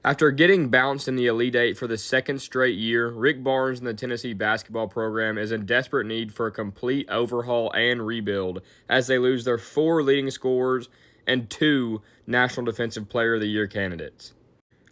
After getting bounced in the Elite Eight for the second straight year, Rick Barnes and the Tennessee basketball program is in desperate need for a complete overhaul and rebuild as they lose their 4 leading scorers and 2 National Defensive Player of the Year candidates.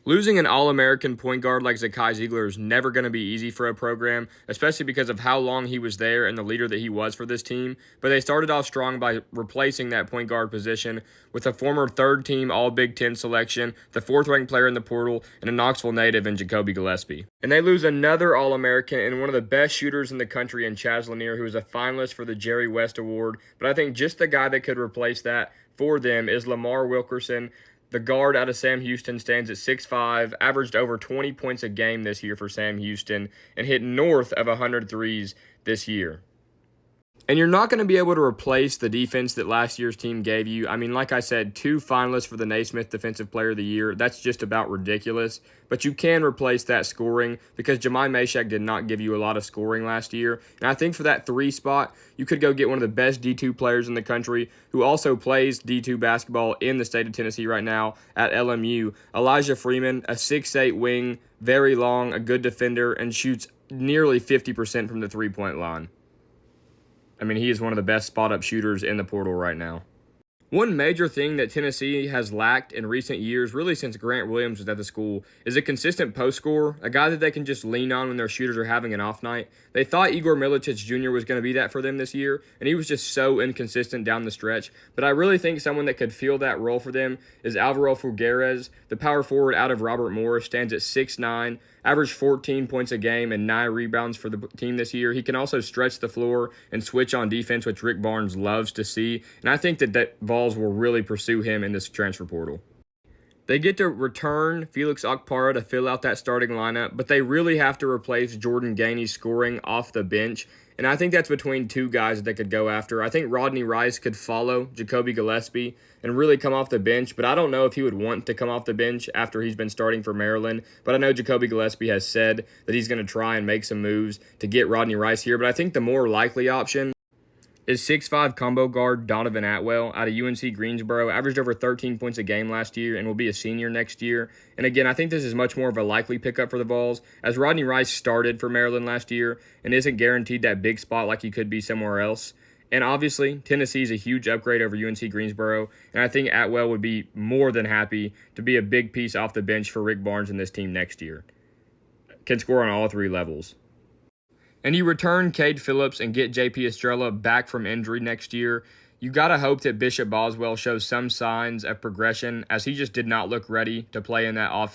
Losing an All-American point guard like Zakai Ziegler is never going to be easy for a program, especially because of how long he was there and the leader that he was for this team. But they started off strong by replacing that point guard position with a former third-team All-Big Ten selection, the 4th-ranked player in the portal, and a Knoxville native in Jacoby Gillespie. And they lose another All-American and one of the best shooters in the country in Chaz Lanier, who is a finalist for the Jerry West Award. But I think just the guy that could replace that for them is Lamar Wilkerson. The guard out of Sam Houston stands at 6'5", averaged over 20 points a game this year for Sam Houston, and hit north of 100 threes this year. And you're not going to be able to replace the defense that last year's team gave you. I mean, like I said, 2 finalists for the Naismith Defensive Player of the Year. That's just about ridiculous. But you can replace that scoring because Jemai Mashak did not give you a lot of scoring last year. And I think for that 3 spot, you could go get one of the best D2 players in the country who also plays D2 basketball in the state of Tennessee right now at LMU. Elijah Freeman, a 6'8" wing, very long, a good defender, and shoots nearly 50% from the three-point line. I mean, he is one of the best spot-up shooters in the portal right now. One major thing that Tennessee has lacked in recent years, really since Grant Williams was at the school, is a consistent post scorer, a guy that they can just lean on when their shooters are having an off night. They thought Igor Milicic Jr. was going to be that for them this year, and he was just so inconsistent down the stretch. But I really think someone that could fill that role for them is Alvaro Figueres. The power forward out of Robert Morris stands at 6'9", averaged 14 points a game and 9 rebounds for the team this year. He can also stretch the floor and switch on defense, which Rick Barnes loves to see. And I think that Vols will really pursue him in this transfer portal. They get to return Felix Okpara to fill out that starting lineup, but they really have to replace Jordan Gainey's scoring off the bench. And I think that's between 2 guys that they could go after. I think Rodney Rice could follow Jacoby Gillespie and really come off the bench, but I don't know if he would want to come off the bench after he's been starting for Maryland. But I know Jacoby Gillespie has said that he's going to try and make some moves to get Rodney Rice here. But I think the more likely option is 6'5" combo guard Donovan Atwell out of UNC Greensboro, averaged over 13 points a game last year and will be a senior next year. And again, I think this is much more of a likely pickup for the Vols, as Rodney Rice started for Maryland last year and isn't guaranteed that big spot like he could be somewhere else. And obviously, Tennessee is a huge upgrade over UNC Greensboro, and I think Atwell would be more than happy to be a big piece off the bench for Rick Barnes and this team next year. Can score on all 3 levels. And you return Cade Phillips and get J.P. Estrella back from injury next year. You got to hope that Bishop Boswell shows some signs of progression, as he just did not look ready to play in that offense